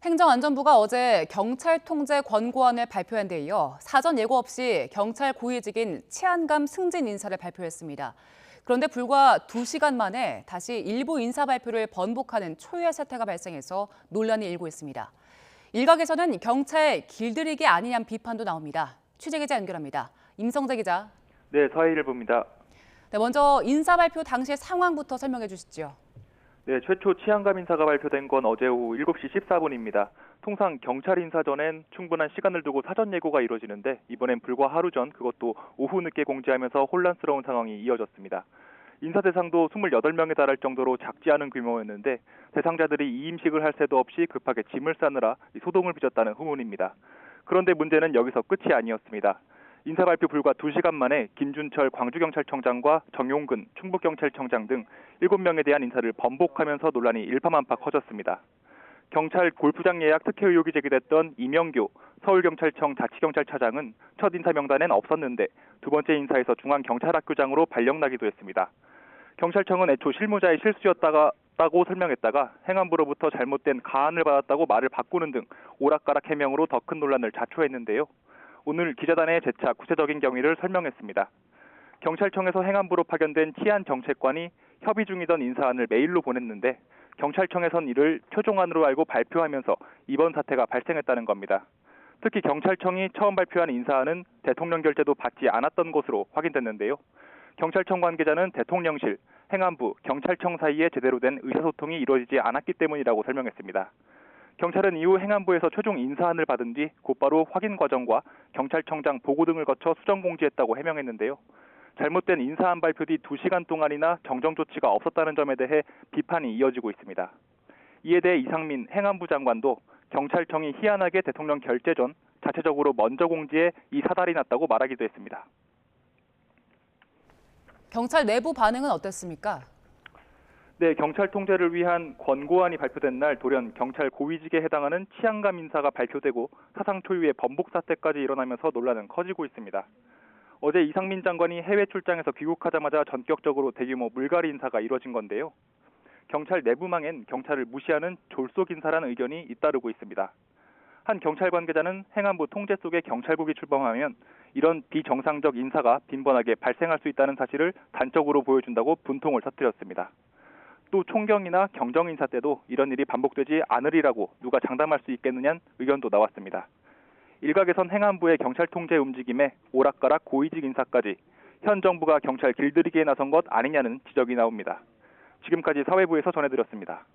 행정안전부가 어제 경찰 통제 권고안을 발표한 데 이어 사전 예고 없이 경찰 고위직인 치안감 승진 인사를 발표했습니다. 그런데 불과 2시간 만에 다시 일부 인사 발표를 번복하는 초유의 사태가 발생해서 논란이 일고 있습니다. 일각에서는 경찰 길들이기 아니냐는 비판도 나옵니다. 취재기자 연결합니다. 임성재 기자. 네, 서해일보입니다. 네, 먼저 인사 발표 당시의 상황부터 설명해 주시죠. 네, 최초 치안감 인사가 발표된 건 어제 오후 7시 14분입니다. 통상 경찰 인사 전엔 충분한 시간을 두고 사전 예고가 이루어지는데 이번엔 불과 하루 전 그것도 오후 늦게 공지하면서 혼란스러운 상황이 이어졌습니다. 인사 대상도 28명에 달할 정도로 작지 않은 규모였는데 대상자들이 이임식을 할 새도 없이 급하게 짐을 싸느라 소동을 빚었다는 후문입니다. 그런데 문제는 여기서 끝이 아니었습니다. 인사 발표 불과 2시간 만에 김준철 광주경찰청장과 정용근 충북경찰청장 등 7명에 대한 인사를 번복하면서 논란이 일파만파 커졌습니다. 경찰 골프장 예약 특혜 의혹이 제기됐던 이명교 서울경찰청 자치경찰차장은 첫 인사 명단엔 없었는데 두 번째 인사에서 중앙경찰학교장으로 발령나기도 했습니다. 경찰청은 애초 실무자의 실수였다고 설명했다가 행안부로부터 잘못된 가안을 받았다고 말을 바꾸는 등 오락가락 해명으로 더 큰 논란을 자초했는데요. 오늘 기자단에 재차 구체적인 경위를 설명했습니다. 경찰청에서 행안부로 파견된 치안정책관이 협의 중이던 인사안을 메일로 보냈는데 경찰청에선 이를 최종안으로 알고 발표하면서 이번 사태가 발생했다는 겁니다. 특히 경찰청이 처음 발표한 인사안은 대통령 결재도 받지 않았던 것으로 확인됐는데요. 경찰청 관계자는 대통령실, 행안부, 경찰청 사이에 제대로 된 의사소통이 이루어지지 않았기 때문이라고 설명했습니다. 경찰은 이후 행안부에서 최종 인사안을 받은 뒤 곧바로 확인 과정과 경찰청장 보고 등을 거쳐 수정 공지했다고 해명했는데요. 잘못된 인사안 발표 뒤 2시간 동안이나 정정 조치가 없었다는 점에 대해 비판이 이어지고 있습니다. 이에 대해 이상민 행안부 장관도 경찰청이 희한하게 대통령 결재 전 자체적으로 먼저 공지해 이 사달이 났다고 말하기도 했습니다. 경찰 내부 반응은 어땠습니까? 네, 경찰 통제를 위한 권고안이 발표된 날 돌연 경찰 고위직에 해당하는 치안감 인사가 발표되고 사상 초유의 번복 사태까지 일어나면서 논란은 커지고 있습니다. 어제 이상민 장관이 해외 출장에서 귀국하자마자 전격적으로 대규모 물갈이 인사가 이뤄진 건데요. 경찰 내부망엔 경찰을 무시하는 졸속 인사라는 의견이 잇따르고 있습니다. 한 경찰 관계자는 행안부 통제 속에 경찰국이 출범하면 이런 비정상적 인사가 빈번하게 발생할 수 있다는 사실을 단적으로 보여준다고 분통을 터뜨렸습니다. 또 총경이나 경정 인사 때도 이런 일이 반복되지 않으리라고 누가 장담할 수 있겠느냐는 의견도 나왔습니다. 일각에선 행안부의 경찰 통제 움직임에 오락가락 고위직 인사까지 현 정부가 경찰 길들이기에 나선 것 아니냐는 지적이 나옵니다. 지금까지 사회부에서 전해드렸습니다.